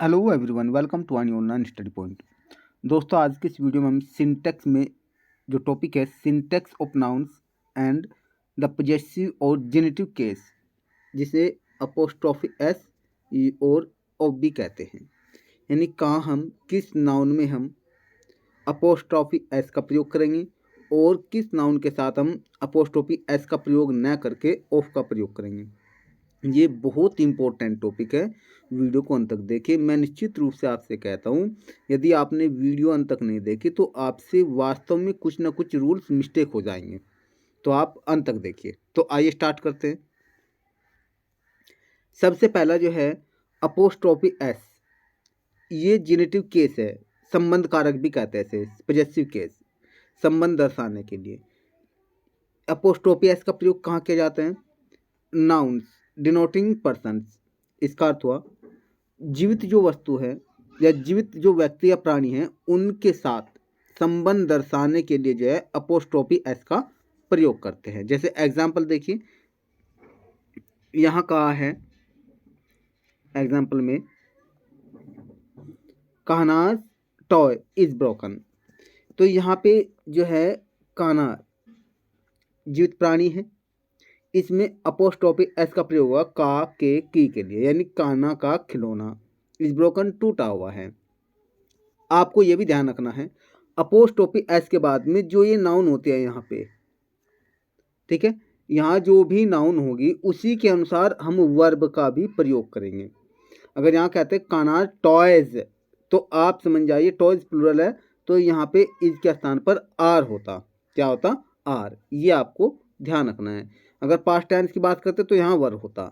Hello everyone, welcome to आनी online study point. दोस्तों, आज के इस वीडियो में हम सिंटैक्स में जो टॉपिक है syntax of nouns and the possessive और जेनेटिव केस, जिसे अपोस्ट्रोफी एस और ऑफ भी कहते हैं, यानी कहाँ हम किस नाउन में हम अपोस्ट्रोफी एस का प्रयोग करेंगे और किस नाउन के साथ हम अपोस्ट्रोफी एस का प्रयोग न करके ऑफ का प्रयोग करेंगे। ये बहुत इंपॉर्टेंट टॉपिक है, वीडियो को अंत तक देखिए। मैं निश्चित रूप से आपसे कहता हूँ, यदि आपने वीडियो अंत तक नहीं देखी तो आपसे वास्तव में कुछ ना कुछ रूल्स मिस्टेक हो जाएंगे, तो आप अंत तक देखिए। तो आइए स्टार्ट करते हैं। सबसे पहला जो है अपोस्ट्रोफी एस, ये जेनेटिव केस है, संबंध कारक भी कहते हैं इसे, पॉजेसिव केस, संबंध दर्शाने के लिए अपोस्ट्रोफी एस का प्रयोग कहाँ किया जाता है? Nouns denoting persons. इसका अर्थ हुआ जीवित जो वस्तु है या जीवित जो व्यक्ति या प्राणी है उनके साथ संबंध दर्शाने के लिए जो है अपोस्ट्रोफी एस का प्रयोग करते हैं। जैसे एग्जाम्पल देखिए, यहाँ कहा है एग्जाम्पल में, कान्हाज टॉय इज ब्रोकन। तो यहाँ पे जो है कान्हा जीवित प्राणी है, इसमें अपोस्ट्रोफी एस का प्रयोग हुआ का के की के लिए, यानी कान्हा का खिलौना इज ब्रोकन टूटा हुआ है। आपको यह भी ध्यान रखना है, अपोस्ट्रोफी एस के बाद में जो ये नाउन होते हैं यहाँ पे, ठीक है, यहाँ जो भी नाउन होगी उसी के अनुसार हम वर्ब का भी प्रयोग करेंगे। अगर यहाँ कहते हैं कान्हा टॉयज, तो आप समझ जाइए टॉयज प्लूरल है, तो यहाँ पे इज के स्थान पर आर होता। क्या होता? आर। ये आपको ध्यान रखना है। अगर पास्ट टेंस की बात करते तो यहाँ वर्ब होता।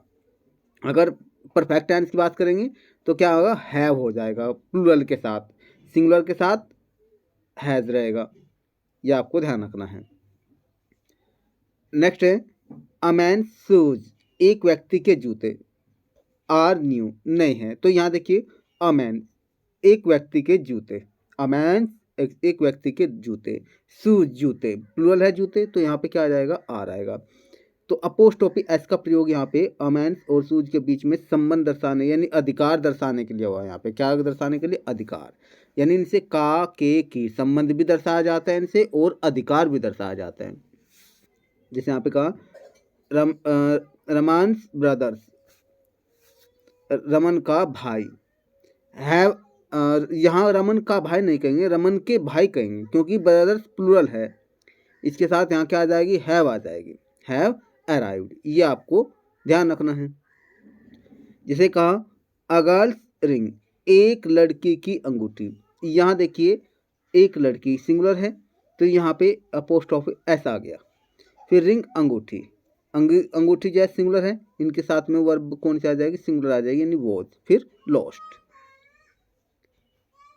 अगर परफेक्ट टेंस की बात करेंगे तो क्या होगा? हैव हो जाएगा, प्लूरल के साथ, सिंगुलर के साथ हैज रहेगा। यह आपको ध्यान रखना है। नेक्स्ट है अ मैन शूज, एक व्यक्ति के जूते, आर न्यू, नए हैं। तो यहाँ देखिए अ मैन, एक व्यक्ति के जूते, अ मैन एक व्यक्ति के जूते, शूज जूते, प्लूरल है जूते, तो यहाँ पे क्या आ जाएगा? आर आएगा। तो अपोस्ट्रोफी एस का प्रयोग यहाँ पे अमेंस और सूज के बीच में संबंध दर्शाने यानी अधिकार दर्शाने के लिए हुआ। यहाँ पे क्या दर्शाने के लिए? अधिकार, यानी इनसे का के की संबंध भी दर्शाया जाता है इनसे, और अधिकार भी दर्शाया जाता है। जैसे यहाँ पे कहा रमांस ब्रदर्स, रमन का भाई, हैव, यहाँ रमन का भाई नहीं कहेंगे, रमन के भाई कहेंगे, क्योंकि ब्रदर्स प्लूरल है। इसके साथ यहाँ क्या आ जाएगी? हैव आ जाएगी, हैव अराइव्ड। ये आपको ध्यान रखना है। जैसे कहा अ गर्ल्स रिंग, एक लड़की की अंगूठी। यहाँ देखिए एक लड़की सिंगुलर है, तो यहाँ पे अपोस्ट्रोफी एस आ गया। फिर रिंग अंगूठी, अंगूठी जैसे सिंगुलर है, इनके साथ में वर्ब कौन सी आ जाएगी? सिंगुलर आ जाएगी, यानी वॉज। फिर लॉस्ट।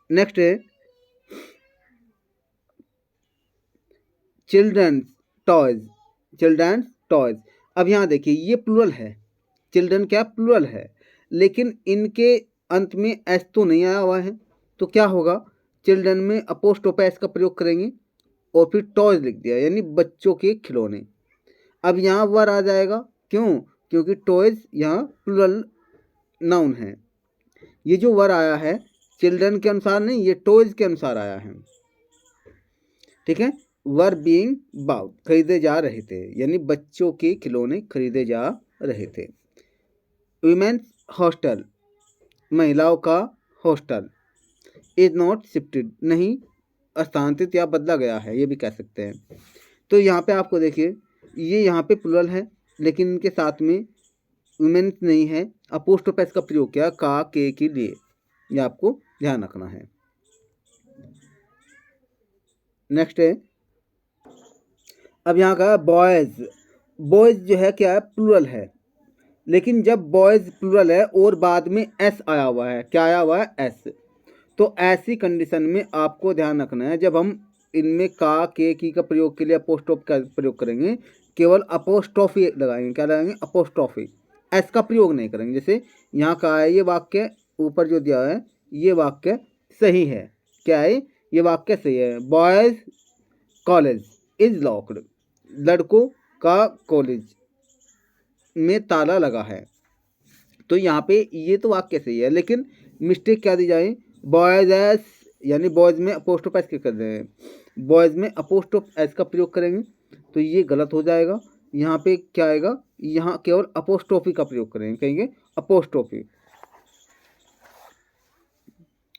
नेक्स्ट है चिल्ड्रंस टॉयज, चिल्ड्रंस टॉयज। अब यहाँ देखिए ये प्लूरल है, चिल्ड्रन क्या प्लूरल है, लेकिन इनके अंत में एस तो नहीं आया हुआ है, तो क्या होगा? चिल्ड्रन में अपोस्ट्रोफी एस का प्रयोग करेंगे और फिर टॉयज लिख दिया, यानी बच्चों के खिलौने। अब यहाँ वर आ जाएगा, क्यों? क्योंकि टॉयज यहाँ प्लूरल नाउन है। ये जो वर आया है चिल्ड्रन के अनुसार नहीं, ये टॉयज के अनुसार आया है, ठीक है। वर बीइंग बाउट, खरीदे जा रहे थे, यानी बच्चों के खिलौने खरीदे जा रहे थे। वुमेन्स हॉस्टल, महिलाओं का हॉस्टल। इज नॉट शिफ्टेड, नहीं स्थानांतरित या बदला गया है, ये भी कह सकते हैं। तो यहाँ पे आपको देखिए ये यहाँ पे प्लूरल है, लेकिन इनके साथ में वुमेन्स नहीं है, अपोस्ट्रोफी एस का प्रयोग किया का के लिए। ये आपको ध्यान रखना है। नेक्स्ट है, अब यहाँ का बॉयज, बॉयज जो है क्या है? प्लूरल है, लेकिन जब बॉयज प्लूरल है और बाद में एस आया हुआ है, क्या आया हुआ है? एस। तो ऐसी कंडीशन में आपको ध्यान रखना है, जब हम इनमें का के की का प्रयोग के लिए अपोस्ट्रोफ का प्रयोग करेंगे, केवल अपोस्ट्रोफी लगाएंगे। क्या लगाएंगे? अपोस्ट्रोफी, एस का प्रयोग नहीं करेंगे। जैसे यहाँ का है, ये वाक्य ऊपर जो दिया है ये वाक्य सही है। क्या है? ये वाक्य सही है। बॉयज कॉलेज इज लॉक्ड, लड़कों का कॉलेज में ताला लगा है। तो यहाँ पे ये तो वाक्य सही है, लेकिन मिस्टेक क्या दी जाए, बॉयज एस, यानी बॉयज में अपोस्ट्रोफ एस क्या कर रहे हैं, बॉयज में अपोस्ट्रोफ एस का प्रयोग करेंगे, तो ये गलत हो जाएगा। यहाँ पे क्या आएगा, यहाँ केवल अपोस्ट्रोफी का प्रयोग करेंगे, कहेंगे अपोस्ट्रोफी।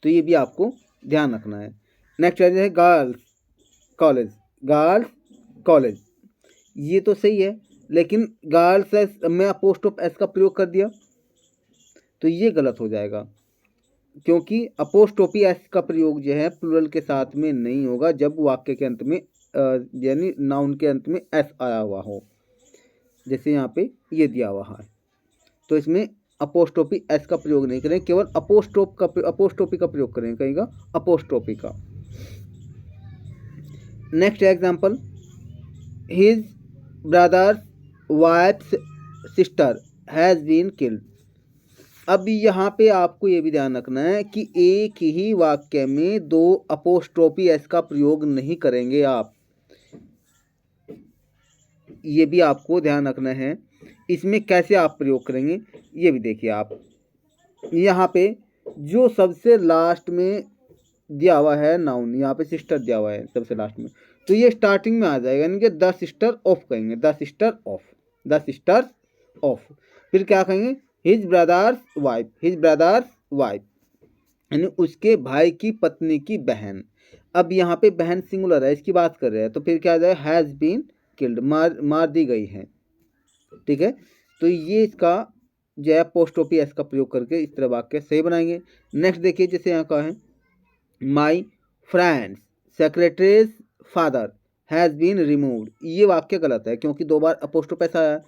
तो ये भी आपको ध्यान रखना है। नेक्स्ट है गर्ल्स कॉलेज, गर्ल्स कॉलेज, ये तो सही है, लेकिन गर्ल्स एस में अपोस्ट्रोफ एस का प्रयोग कर दिया, तो ये गलत हो जाएगा, क्योंकि अपोस्ट्रोफी एस का प्रयोग जो है प्लूरल के साथ में नहीं होगा जब वाक्य के अंत में यानी नाउन के अंत में एस आया हुआ हो, जैसे यहाँ पे ये दिया हुआ है। तो इसमें अपोस्ट्रोफी एस का प्रयोग नहीं करें, केवल अपोस्ट्रोफी का प्रयोग करें, कहेगा अपोस्ट्रोफी का। Next example, his brother's wife's sister has been killed. अब यहाँ पे आपको ये भी ध्यान रखना है कि एक ही वाक्य में दो अपोस्ट्रोफी एस का प्रयोग नहीं करेंगे आप, ये भी आपको ध्यान रखना है। इसमें कैसे आप प्रयोग करेंगे ये भी देखिए आप, यहाँ पे जो सबसे लास्ट में दिया हुआ है नाउन, यहाँ पे सिस्टर दिया हुआ है सबसे लास्ट में, तो ये स्टार्टिंग में आ जाएगा, यानी कि द सिस्टर ऑफ कहेंगे, the sister of, the sister of. फिर क्या कहेंगे, his brother's wife, his brother's wife, यानी उसके भाई की पत्नी की बहन। अब यहाँ पे बहन सिंगुलर है, इसकी बात कर रहे हैं, तो फिर क्या आ जाएगा, हैज़ बीन किल्ड, मार दी गई है, ठीक है। तो ये इसका जो है अपोस्ट्रोफी एस का प्रयोग करके इस तरह वाक्य सही बनाएंगे। नेक्स्ट देखिए, जैसे यहाँ का है, my friend's secretary's father has been removed, ये वाक्य गलत है, क्योंकि दो बार अपोस्ट्रोफी एस आया।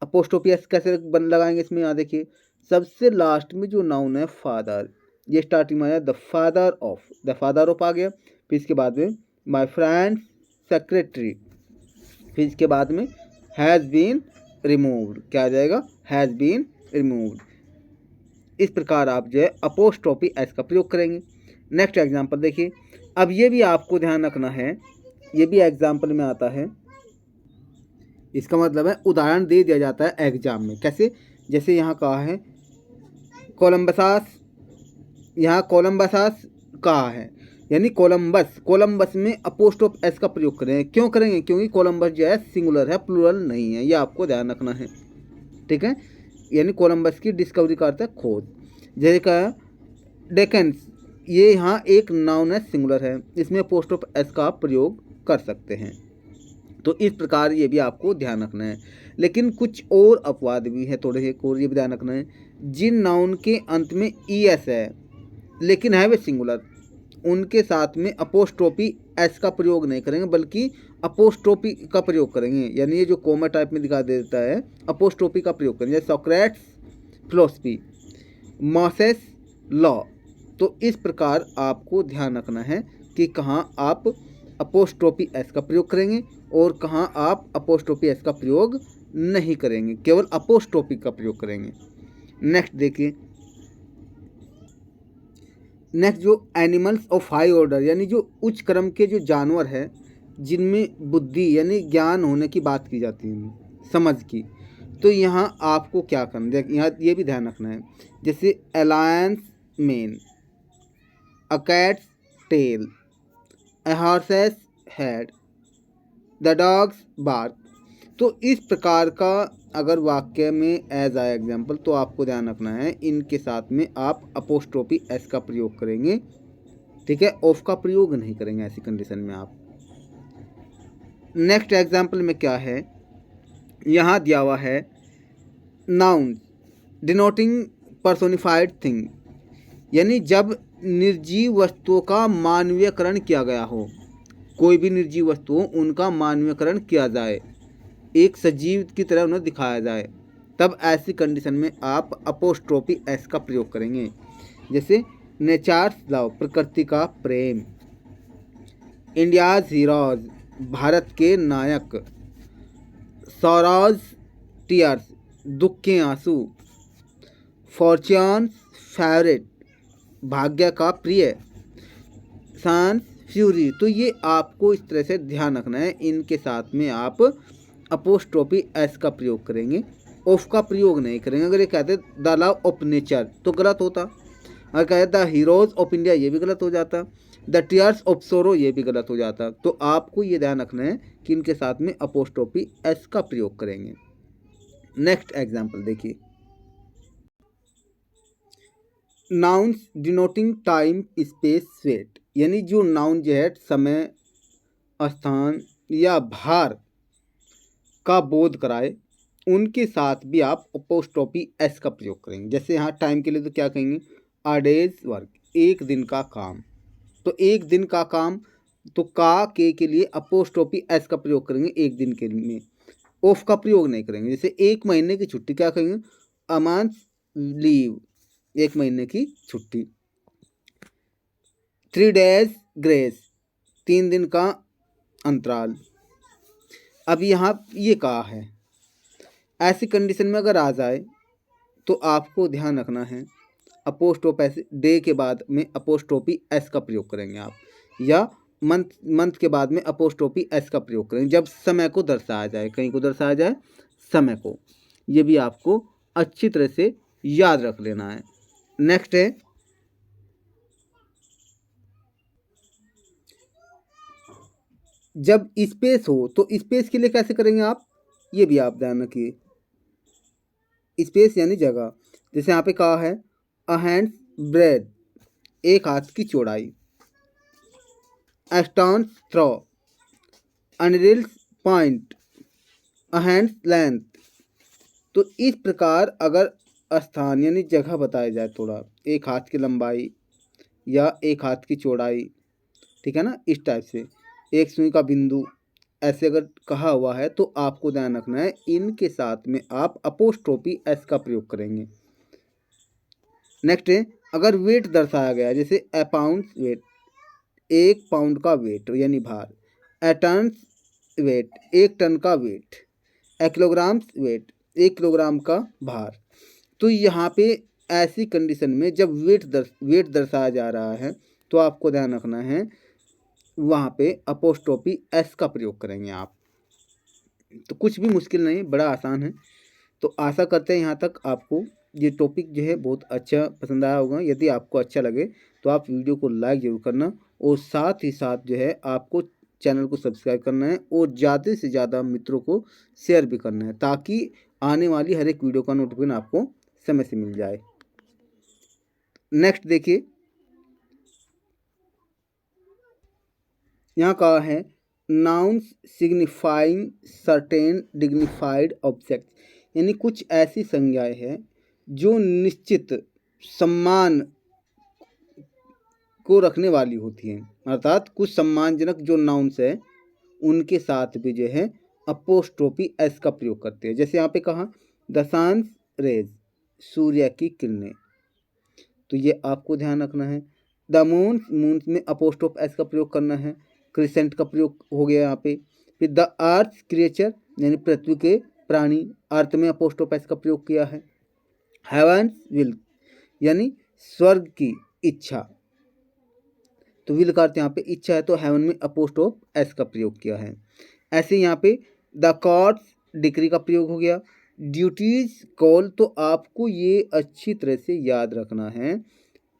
अपोस्ट्रोफी एस कैसे लगाएंगे इसमें, यहाँ देखिए, सबसे लास्ट में जो नाउन है फादर, ये स्टार्टिंग में आया the father of, the father of आ गया, फिर इसके बाद में माई फ्रेंड्स सेक्रेटरी, फिर इसके बाद में हैज़ बीन रिमूव्ड, क्या आ जाएगा, हैज़ बीन रिमूव्ड। इस प्रकार आप जो है अपोस्ट्रोफी एस का प्रयोग करेंगे। नेक्स्ट एग्जांपल देखिए, अब ये भी आपको ध्यान रखना है, ये भी एग्जांपल में आता है, इसका मतलब है उदाहरण दे दिया जाता है एग्जाम में, कैसे, जैसे यहाँ कहा है कोलंबसास, यहाँ कोलंबसास कहा है, यानी कोलंबस, कोलंबस में अपोस्ट्रोफ एस का प्रयोग करेंगे, क्यों करेंगे, क्योंकि कोलंबस जो है सिंगुलर है, प्लूरल नहीं है, ये आपको ध्यान रखना है, ठीक है। यानी कोलंबस की डिस्कवरी का अर्थ है खोज। जैसे कहा डेकन्स, ये यहाँ एक नाउन है, सिंगुलर है, इसमें अपोस्ट्रोफ एस का प्रयोग कर सकते हैं। तो इस प्रकार ये भी आपको ध्यान रखना है। लेकिन कुछ और अपवाद भी है, थोड़े एक और ये भी ध्यान रखना है, जिन नाउन के अंत में ई एस है लेकिन है वे सिंगुलर, उनके साथ में अपोस्ट्रोफी एस का प्रयोग नहीं करेंगे, बल्कि अपोस्ट्रोफी का प्रयोग करेंगे, यानी ये जो कोमा टाइप में दिखा देता है, अपोस्ट्रोफी का प्रयोग करेंगे, जैसे सोक्रेट्स फिलोसफी, मोसेस लॉ। तो इस प्रकार आपको ध्यान रखना है कि कहाँ आप अपोस्ट्रोफी एस का प्रयोग करेंगे और कहाँ आप अपोस्ट्रोफी एस का प्रयोग नहीं करेंगे, केवल अपोस्ट्रोफी का प्रयोग करेंगे। नेक्स्ट देखिए, नेक्स्ट जो एनिमल्स ऑफ हाई ऑर्डर, यानी जो उच्च क्रम के जो जानवर हैं जिनमें बुद्धि यानी ज्ञान होने की बात की जाती है, समझ की, तो यहाँ आपको क्या करना है, यहाँ ये भी ध्यान रखना है, जैसे a lion's mane, a cat's tail, a horse's head, the dog's bark। तो इस प्रकार का अगर वाक्य में एज आया एग्जाम्पल, तो आपको ध्यान रखना है इनके साथ में आप अपोस्ट्रोफी एस का प्रयोग करेंगे, ठीक है, ऑफ का प्रयोग नहीं करेंगे ऐसी कंडीशन में आप। नेक्स्ट एग्जाम्पल में क्या है, यहाँ दिया हुआ है नाउन डिनोटिंग पर्सोनिफाइड थिंग, यानी जब निर्जीव वस्तुओं का मानवीयकरण किया गया हो, कोई भी निर्जीव वस्तु हो उनका मानवीयकरण किया जाए, एक सजीव की तरह उन्हें दिखाया जाए, तब ऐसी कंडीशन में आप अपोस्ट्रोफी एस का प्रयोग करेंगे। जैसे नेचर्स लव, प्रकृति का प्रेम, इंडियाज हीरोज, भारत के नायक, सौराज टीयर्स, दुख के आंसू, फॉर्च्यून फेवरेट, भाग्य का प्रिय, सन फ्यूरी। तो ये आपको इस तरह से ध्यान रखना है, इनके साथ में आप अपोस्ट्रोफी एस का प्रयोग करेंगे, ऑफ का प्रयोग नहीं करेंगे। अगर ये कहते द लव ऑफ नेचर तो गलत होता, अगर कहते द हीरोज ऑफ इंडिया ये भी गलत हो जाता, द टीयर्स ऑफ सोरो ये भी गलत हो जाता। तो आपको ये ध्यान रखना है कि इनके साथ में अपोस्ट्रोफी एस का प्रयोग करेंगे। नेक्स्ट एग्जाम्पल देखिए, nouns denoting time space weight, यानी जो नाउन जो है समय स्थान या भार का बोध कराए उनके साथ भी आप अपोस्ट्रोफी एस का प्रयोग करेंगे। जैसे यहाँ टाइम के लिए तो क्या कहेंगे, अ डेज वर्क, एक दिन का काम। तो एक दिन का काम, तो का के लिए अपोस्ट्रोफी एस का प्रयोग करेंगे एक दिन के लिए, ऑफ का प्रयोग नहीं करेंगे। जैसे एक महीने की छुट्टी क्या कहेंगे, अ मंथ लीव, एक महीने की छुट्टी। 3 days ग्रेस, 3 दिन का अंतराल। अब यहाँ ये कहा है, ऐसी कंडीशन में अगर आ जाए तो आपको ध्यान रखना है अपोस्ट्रोफ एस, डे के बाद में अपोस्ट्रोफी एस का प्रयोग करेंगे आप, या मंथ के बाद में अपोस्ट्रोफी एस का प्रयोग करेंगे जब समय को दर्शाया जाए, कहीं को दर्शाया जाए समय को। ये भी आपको अच्छी तरह से याद रख लेना है। नेक्स्ट है, जब स्पेस हो तो स्पेस के लिए कैसे करेंगे आप, ये भी आप ध्यान रखिए। स्पेस यानी जगह, जैसे यहाँ पे कहा है अ हैंड्स ब्रेड, एक हाथ की चौड़ाई। स्टोन्स थ्रो, अनरिल्स पॉइंट, अ हैंड्स लेंथ। तो इस प्रकार अगर स्थान यानी जगह बताया जाए थोड़ा, एक हाथ की लंबाई या एक हाथ की चौड़ाई, ठीक है ना, इस टाइप से एक सुई का बिंदु, ऐसे अगर कहा हुआ है तो आपको ध्यान रखना है इनके साथ में आप अपोस्ट्रोफी एस का प्रयोग करेंगे। नेक्स्ट है, अगर वेट दर्शाया गया, जैसे अ पाउंड वेट, 1 पाउंड का वेट यानी भार। अ टन वेट, 1 टन का वेट। अ किलोग्राम्स वेट, 1 किलोग्राम का भार। तो यहाँ पे ऐसी कंडीशन में जब वेट दर्शाया जा रहा है तो आपको ध्यान रखना है वहाँ पे अपोस्ट्रोफी एस का प्रयोग करेंगे आप। तो कुछ भी मुश्किल नहीं, बड़ा आसान है। तो आशा करते हैं यहाँ तक आपको ये टॉपिक जो है बहुत अच्छा पसंद आया होगा। यदि आपको अच्छा लगे तो आप वीडियो को लाइक ज़रूर करना, और साथ ही साथ जो है आपको चैनल को सब्सक्राइब करना है और ज़्यादा से ज़्यादा मित्रों को शेयर भी करना है, ताकि आने वाली हर एक वीडियो का नोटिफिकेशन आपको समय से मिल जाए। नेक्स्ट देखिए, यहाँ कहा है nouns signifying certain dignified object, यानी कुछ ऐसी संज्ञाएं हैं जो निश्चित सम्मान को रखने वाली होती हैं, अर्थात कुछ सम्मानजनक जो नाउन्स है उनके साथ भी जो है अपोस्ट्रोफी एस का प्रयोग करते हैं। जैसे यहाँ पे कहा द सन्स रेज, सूर्य की किरणें, तो ये आपको ध्यान रखना है। द मून में अपोस्ट्रोफ एस का प्रयोग करना है, क्रिसेंट का प्रयोग हो गया यहाँ पे। फिर द अर्थ क्रिएचर, यानी पृथ्वी के प्राणी, अर्थ में अपोस्ट्रोफ एस का प्रयोग किया है। हेवंस विल, यानी स्वर्ग की इच्छा, तो विल का अर्थ यहाँ पे इच्छा है, तो हेवन में अपोस्ट्रोफ एस का प्रयोग किया है। ऐसे यहाँ पे द कोर्ट्स डिक्री का प्रयोग हो गया। ड्यूटीज कॉल, तो आपको ये अच्छी तरह से याद रखना है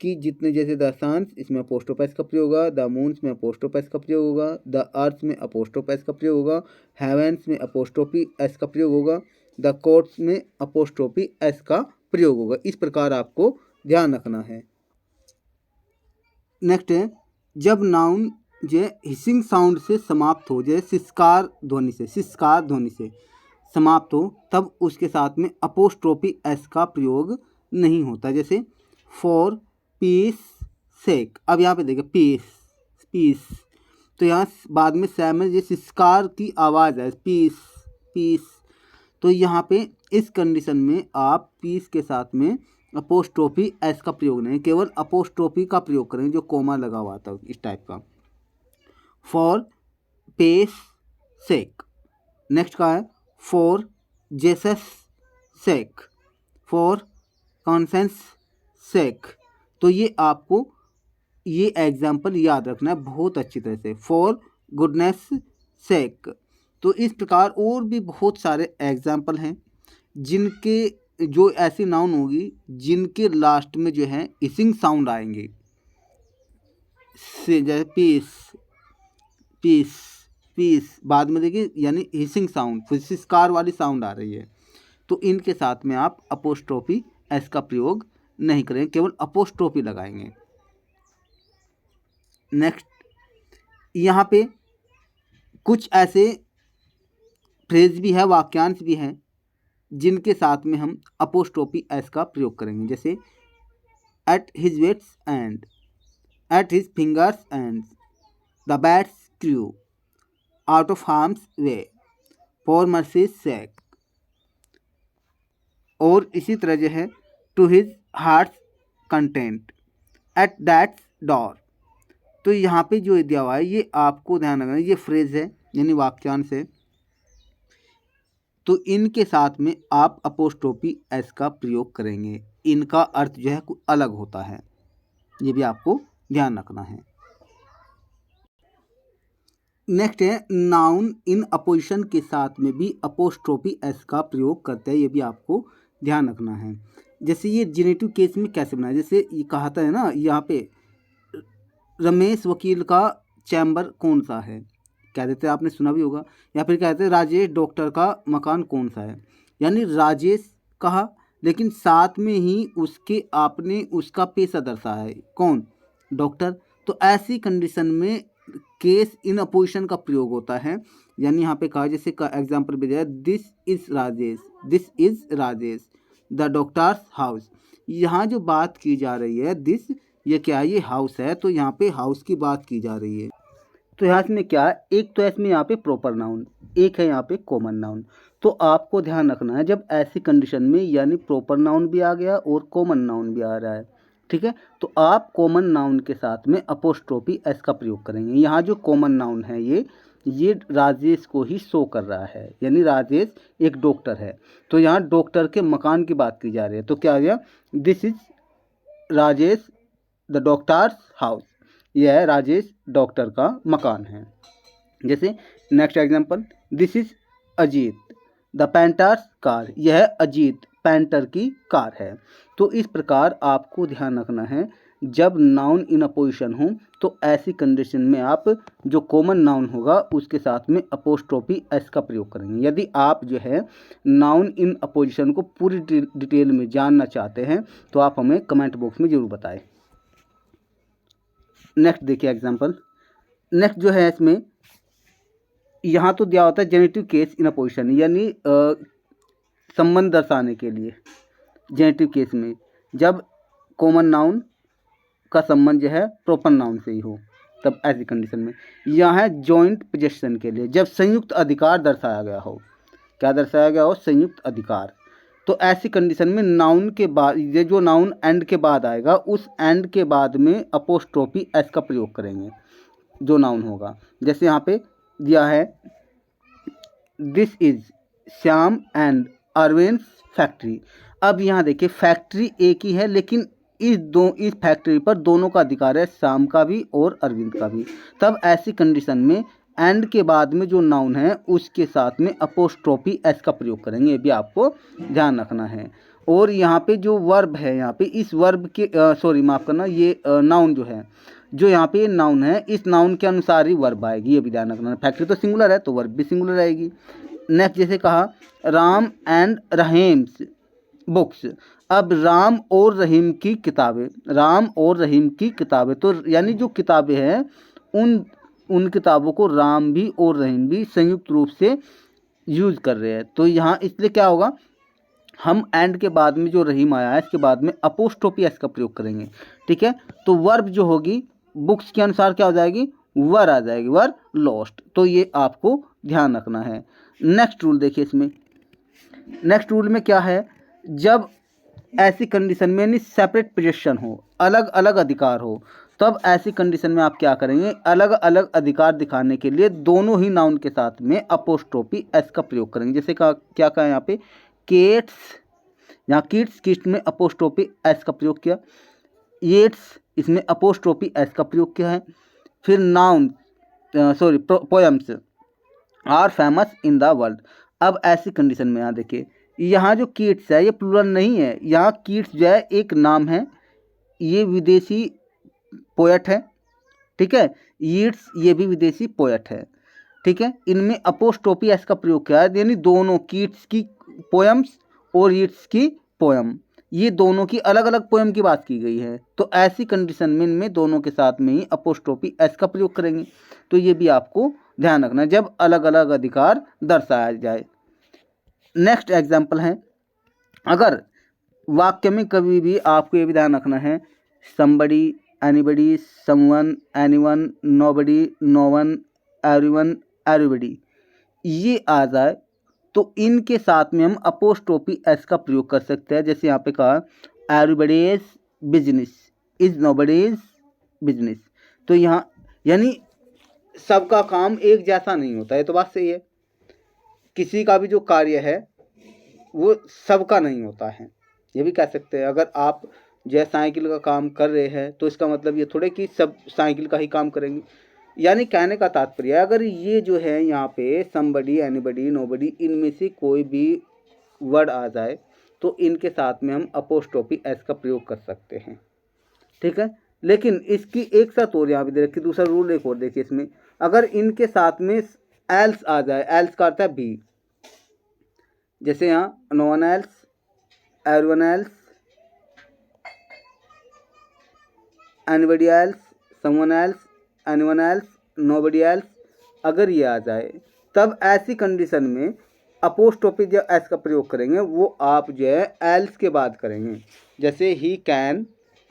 कि जितने, जैसे द सन्स, इसमें अपोस्ट्रोफ एस का प्रयोग होगा, द मून्स में अपोस्ट्रोफ एस का प्रयोग होगा, द अर्थ में अपोस्ट्रोफ एस का प्रयोग होगा, हेवंस में अपोस्ट्रोफी एस का प्रयोग होगा, द कोर्ट्स में अपोस्ट्रोफी एस का प्रयोग होगा। इस प्रकार आपको ध्यान रखना है। नेक्स्ट है, जब नाउन जो हिसिंग साउंड से समाप्त हो, जैसे सिस्कार ध्वनि से समाप्त हो, तब उसके साथ में अपोस्ट्रोफी एस का प्रयोग नहीं होता। जैसे फॉर पीस सेक, अब यहाँ पे देखिए पीस, तो यहाँ बाद में सैमल ये सिस्कार की आवाज़ है, पीस, तो यहाँ पे इस कंडीशन में आप पीस के साथ में अपोस्ट्रोफी एस का प्रयोग नहीं, केवल अपोस्ट्रोफी का प्रयोग करेंगे जो कोमा लगा हुआ था इस टाइप का। For pace sec. नेक्स्ट का है for Jesus sake, for conscience sake. तो ये आपको ये एग्जाम्पल याद रखना है बहुत अच्छी तरह से। फॉर गुडनेस सेक। तो इस प्रकार और भी बहुत सारे एग्जाम्पल हैं जिनके जो ऐसी नाउन होगी जिनके लास्ट में जो है हिसिंग साउंड आएंगे, से जैसे पीस पीस पीस, बाद में देखिए यानी हिसिंग साउंड, फुसिस्कार वाली साउंड आ रही है, तो इनके साथ में आप अपोस्ट्रोफी एस का प्रयोग नहीं करेंगे, केवल अपोस्ट्रोफी लगाएंगे। नेक्स्ट, यहाँ पे कुछ ऐसे फ्रेज भी है, वाक्यांश भी हैं जिनके साथ में हम अपोस्ट्रोफी एस का प्रयोग करेंगे, जैसे at his wit's end, at his fingers end, the bats crew, out of harm's way, for mercy's sake, और इसी तरह जो है to his heart's content, at death's door. तो यहाँ पे जो दिया हुआ है ये आपको ध्यान रखना है, ये फ्रेज है यानी वाक्यांश है, तो इनके साथ में आप अपोस्ट्रोफी एस का प्रयोग करेंगे, इनका अर्थ जो है कुछ अलग होता है, ये भी आपको ध्यान रखना है। नेक्स्ट है नाउन इन अपोजिशन के साथ में भी अपोस्ट्रोफी एस का प्रयोग करते हैं, ये भी आपको ध्यान रखना है। जैसे ये जेनेटिव केस में कैसे बनाया, जैसे ये कहता है ना यहाँ पे रमेश वकील का चैम्बर कौन सा है, कह देते हैं, आपने सुना भी होगा, या फिर कहते हैं राजेश डॉक्टर का मकान कौन सा है, यानी राजेश कहा लेकिन साथ में ही उसके आपने उसका पेशा दर्शाया है, कौन, डॉक्टर। तो ऐसी कंडीशन में केस इन अपोजिशन का प्रयोग होता है, यानी यहाँ पे कहा जैसे का एग्जाम्पल भी दिया, this is Rajesh, this is Rajesh the doctors house. यहाँ जो बात की जा रही है दिस, ये क्या है, ये हाउस है, तो यहाँ पे हाउस की बात की जा रही है। तो यहाँ में क्या है, एक तो इसमें यहाँ पे प्रॉपर नाउन, एक है यहाँ पे कॉमन नाउन। तो आपको ध्यान रखना है जब ऐसी कंडीशन में यानी प्रॉपर नाउन भी आ गया और कॉमन नाउन भी आ रहा है, ठीक है, तो आप कॉमन नाउन के साथ में अपोस्ट्रोफी एस का प्रयोग करेंगे। यहाँ जो कॉमन नाउन है ये राजेश को ही शो कर रहा है, यानी राजेश एक डॉक्टर है, तो यहाँ डॉक्टर के मकान की बात की जा रही है, तो क्या आ गया, this is Rajesh the doctors house, यह है राजेश डॉक्टर का मकान है। जैसे next example, this is Ajit the painters car, यह है अजीत पेंटर की कार है। तो इस प्रकार आपको ध्यान रखना है जब नाउन इन अपोजिशन हो तो ऐसी कंडीशन में आप जो कॉमन नाउन होगा उसके साथ में अपोस्ट्रोफी एस का प्रयोग करेंगे। यदि आप जो है नाउन इन अपोजिशन को पूरी डिटेल में जानना चाहते हैं तो आप हमें कमेंट बॉक्स में ज़रूर बताएं। नेक्स्ट देखिए एग्जांपल, नेक्स्ट जो है इसमें यहाँ तो दिया होता है जेनेटिव केस इन अपोजिशन, यानी संबंध दर्शाने के लिए जेनेटिव केस में जब कॉमन नाउन का संबंध जो है प्रॉपर नाउन से ही हो, तब ऐसी कंडीशन में। यहाँ है जॉइंट पोजेशन के लिए जब संयुक्त अधिकार दर्शाया गया हो, क्या दर्शाया गया हो, संयुक्त अधिकार। तो ऐसी कंडीशन में नाउन के बाद ये जो नाउन एंड के बाद आएगा उस एंड के बाद में अपोस्ट्रोफी एस का प्रयोग करेंगे जो नाउन होगा। जैसे यहाँ पे दिया है this is Shyam and Arvind factory. अब यहाँ देखिए फैक्ट्री एक ही है लेकिन इस फैक्ट्री पर दोनों का अधिकार है, श्याम का भी और अरविंद का भी। तब ऐसी कंडीशन में एंड के बाद में जो नाउन है उसके साथ में अपोस्ट्रोफी एस का प्रयोग करेंगे, ये भी आपको ध्यान रखना है। और यहाँ पे जो वर्ब है, यहाँ पे इस वर्ब के सॉरी माफ़ करना, ये नाउन जो है, जो यहाँ पे नाउन है इस नाउन के अनुसार ही वर्ब आएगी, ये भी ध्यान रखना है। फैक्ट्री तो सिंगुलर है तो वर्ब भी सिंगुलर आएगी। नेक्स्ट जैसे कहा राम एंड रहीम्स बुक्स। अब राम और रहीम की किताबें, राम और रहीम की किताबें, तो यानी जो किताबें हैं उन किताबों को राम भी और रहीम भी संयुक्त रूप से यूज़ कर रहे हैं। तो यहाँ इसलिए क्या होगा, हम एंड के बाद में जो रहीम आया है इसके बाद में अपोस्ट्रोफी एस का प्रयोग करेंगे, ठीक है। तो वर्ब जो होगी बुक्स के अनुसार क्या हो जाएगी, वर आ जाएगी, वर लॉस्ट। तो ये आपको ध्यान रखना है। नेक्स्ट रूल देखिए, इसमें नेक्स्ट रूल में क्या है, जब ऐसी कंडीशन में यानी सेपरेट पोजीशन हो, अलग अलग अधिकार हो, तब ऐसी कंडीशन में आप क्या करेंगे, अलग अलग अधिकार दिखाने के लिए दोनों ही नाउन के साथ में अपोस्ट्रोफी एस का प्रयोग करेंगे। जैसे क्या कहा यहाँ पे केट्स, यहाँ किड्स किड्स में अपोस्ट्रोफी एस का प्रयोग किया, येट्स इसमें अपोस्ट्रोफी एस का प्रयोग किया है। फिर noun poems are famous in the world. अब ऐसी कंडीशन में यहाँ देखिए यहाँ जो किड्स है ये प्लूरल नहीं है, यहाँ किड्स जो है एक नाम है, ये विदेशी पोएट है, ठीक है। ईट्स ये भी विदेशी पोएट है, ठीक है। इनमें अपोस्ट्रोफी एस का प्रयोग किया है, यानी दोनों कीट्स की पोएम्स और ईट्स की पोएम, ये दोनों की अलग अलग पोएम की बात की गई है। तो ऐसी कंडीशन में इनमें दोनों के साथ में ही अपोस्ट्रोफी एस का प्रयोग करेंगे। तो ये भी आपको ध्यान रखना जब अलग अलग अधिकार दर्शाया जाए। नेक्स्ट एग्जाम्पल है, अगर वाक्य में कभी भी आपको ये भी ध्यान रखना है somebody, anybody, someone, anyone, nobody, no one, everyone, everybody, ये आ जाए तो इनके साथ में हम अपोस्ट्रोफी एस का प्रयोग कर सकते हैं। जैसे यहाँ पे कहा everybody's business is nobody's business, तो यहाँ यानी सबका काम एक जैसा नहीं होता है, तो बात सही है। किसी का भी जो कार्य है वो सबका नहीं होता है, ये भी कह सकते हैं। अगर आप जो साइकिल का काम कर रहे हैं तो इसका मतलब ये थोड़े कि सब साइकिल का ही काम करेंगे। यानी कहने का तात्पर्य है, अगर ये जो है यहाँ पे somebody, anybody, nobody, इनमें से कोई भी वर्ड आ जाए तो इनके साथ में हम अपोस्ट्रोफी एस का प्रयोग कर सकते हैं, ठीक है। लेकिन इसकी एक साथ और यहाँ पे दे रखी, दूसरा रूल एक और देखिए इसमें, अगर इनके साथ में एल्स आ जाए, एल्स का अर्थ है भी, जैसे यहाँ no one else, everyone else, anybody else, someone else, anyone else, nobody else, अगर ये आ जाए तब ऐसी कंडीशन में अपोस्ट्रोफी जो एस का प्रयोग करेंगे वो आप जो है एल्स के बाद करेंगे। जैसे he can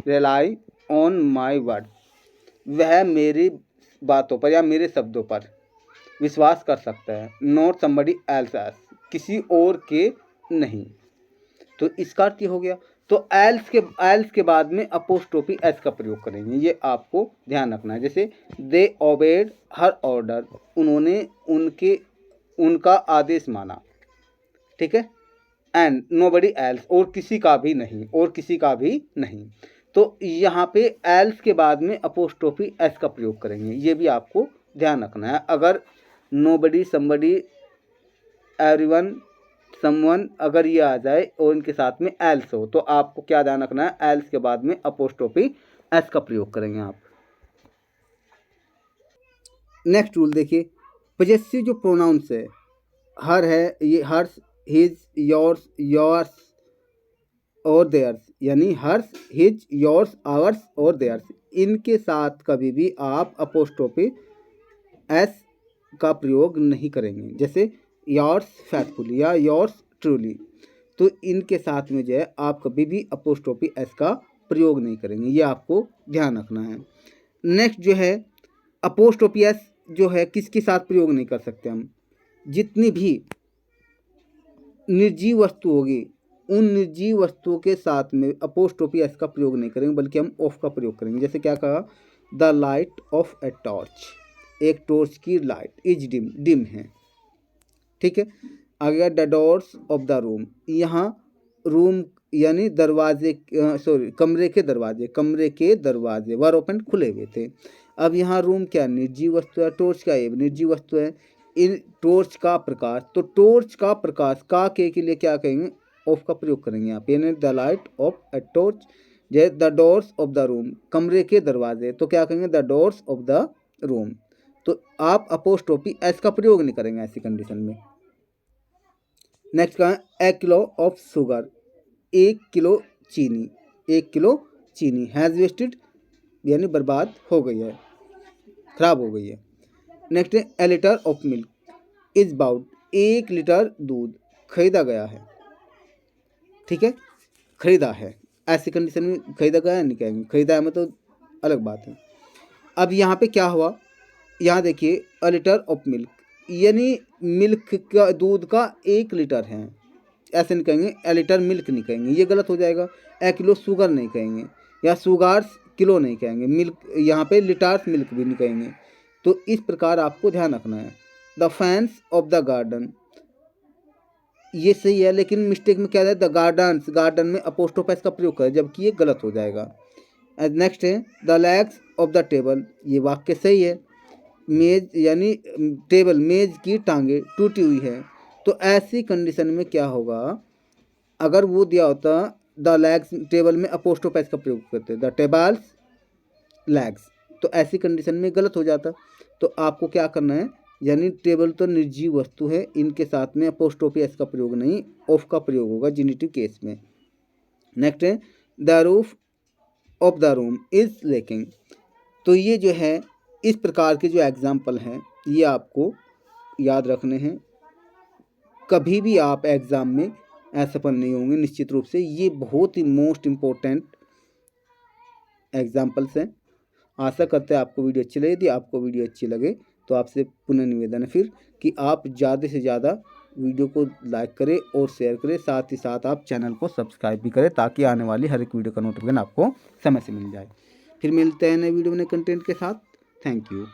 rely on my word, वह मेरी बातों पर या मेरे शब्दों पर विश्वास कर सकता है। नॉट समबडी एल्स एस, किसी और के नहीं। तो इसका अर्थ ये हो गया। तो एल्स के बाद में अपोस्ट्रोफी एस का प्रयोग करेंगे, ये आपको ध्यान रखना है। जैसे दे ओबेड हर ऑर्डर, उन्होंने उनका आदेश माना, ठीक है। एंड नोबडी एल्स, और किसी का भी नहीं, और किसी का भी नहीं। तो यहाँ पे एल्स के बाद में अपोस्ट्रोफी एस का प्रयोग करेंगे, ये भी आपको ध्यान रखना है। अगर नोबडी, समबडी, एवरीवन, समवन, अगर ये आ जाए और इनके साथ में एल्स हो तो आपको क्या ध्यान रखना है, एल्स के बाद में अपोस्ट्रोफी एस का प्रयोग करेंगे आप। नेक्स्ट रूल देखिए, पॉजेसिव जो प्रोनाउंस है, हर है, ये हर्स, हिज, योर्स, योर्स और देयर्स, यानी हर्स, हिज, योर्स, आवर्स और देयर्स, इनके साथ कभी भी आप अपोस्ट्रोफी एस का प्रयोग नहीं करेंगे। जैसे योर्स फेथफुली या योर्स ट्रूली, तो इनके साथ में जो है आप कभी भी अपोस्ट्रोफी एस का प्रयोग नहीं करेंगे, ये आपको ध्यान रखना है। नेक्स्ट जो है अपोस्ट्रोफी एस जो है किसके साथ प्रयोग नहीं कर सकते हम, जितनी भी निर्जीव वस्तु होगी उन निर्जीव वस्तुओं के साथ में अपोस्ट्रोफी एस का प्रयोग नहीं करेंगे, बल्कि हम ऑफ का प्रयोग करेंगे। जैसे क्या कहा, the light of a torch, एक टॉर्च की लाइट इज डिम, डिम है, ठीक है। आगे the doors of the room, यहाँ रूम यानी दरवाजे, सॉरी कमरे के दरवाजे वर ओपन, खुले हुए थे। अब यहाँ रूम क्या निर्जीव वस्तु है, टॉर्च क्या है, निर्जीव वस्तु है। इन टॉर्च का प्रकाश, तो टॉर्च का प्रकाश का के लिए क्या कहेंगे, ऑफ का प्रयोग करेंगे यहाँ पे, यानी the light of a torch. जैसे the doors of the room, कमरे के दरवाजे, तो क्या कहेंगे, the doors of the room. तो आप अपोस्ट्रोफी एस का प्रयोग नहीं करेंगे ऐसी कंडीशन में। नेक्स्ट का है ए किलो ऑफ शुगर, 1 किलो चीनी, 1 किलो चीनी हैज़ वेस्टेड, यानी बर्बाद हो गई है, खराब हो गई है। नेक्स्ट है a litre of milk is bought, 1 litre दूध खरीदा गया है, ठीक है, खरीदा है। ऐसी कंडीशन में खरीदा गया नहीं कहेंगे, खरीदा है मतलब अलग बात है। अब यहाँ पे क्या हुआ, यहाँ देखिए अ लीटर ऑफ मिल्क, यानी मिल्क का, दूध का 1 लीटर है, ऐसे नहीं कहेंगे, ए लीटर मिल्क नहीं कहेंगे, ये गलत हो जाएगा। ए किलो शुगर नहीं कहेंगे, या शुगार्स किलो नहीं कहेंगे, मिल्क यहाँ पे लीटर्स मिल्क भी नहीं कहेंगे। तो इस प्रकार आपको ध्यान रखना है। The fans of the garden, ये सही है, लेकिन मिस्टेक में क्या है, द गार्डन्स, गार्डन में अपोस्ट्रोफी एस का प्रयोग करें, जबकि ये गलत हो जाएगा। नेक्स्ट है the legs of the table, ये वाक्य सही है। मेज यानी टेबल, मेज की टांगे टूटी हुई है। तो ऐसी कंडीशन में क्या होगा, अगर वो दिया होता द लैग्स टेबल में अपोस्ट्रोफ एस का प्रयोग करते द टेबल्स लैग्स, तो ऐसी कंडीशन में गलत हो जाता। तो आपको क्या करना है, यानी टेबल तो निर्जीव वस्तु है, इनके साथ में अपोस्ट्रोफी एस का प्रयोग नहीं, ऑफ का प्रयोग होगा जेनिटिव केस में। नेक्स्ट है the roof of the room is leaking. तो ये जो है इस प्रकार के जो एग्जाम्पल हैं ये आपको याद रखने हैं। कभी भी आप एग्ज़ाम में असफल नहीं होंगे निश्चित रूप से। ये बहुत ही मोस्ट इम्पोर्टेंट एग्जाम्पल्स हैं। आशा करते हैं आपको वीडियो अच्छी लगी। यदि आपको वीडियो अच्छी लगे तो आपसे पुनः निवेदन है फिर कि आप ज़्यादा से ज़्यादा वीडियो को लाइक करें और शेयर करें, साथ ही साथ आप चैनल को सब्सक्राइब भी करें ताकि आने वाली हर एक वीडियो का नोटिफिकेशन आपको समय से मिल जाए। फिर मिलते हैं नए वीडियो में नए कंटेंट के साथ। Thank you.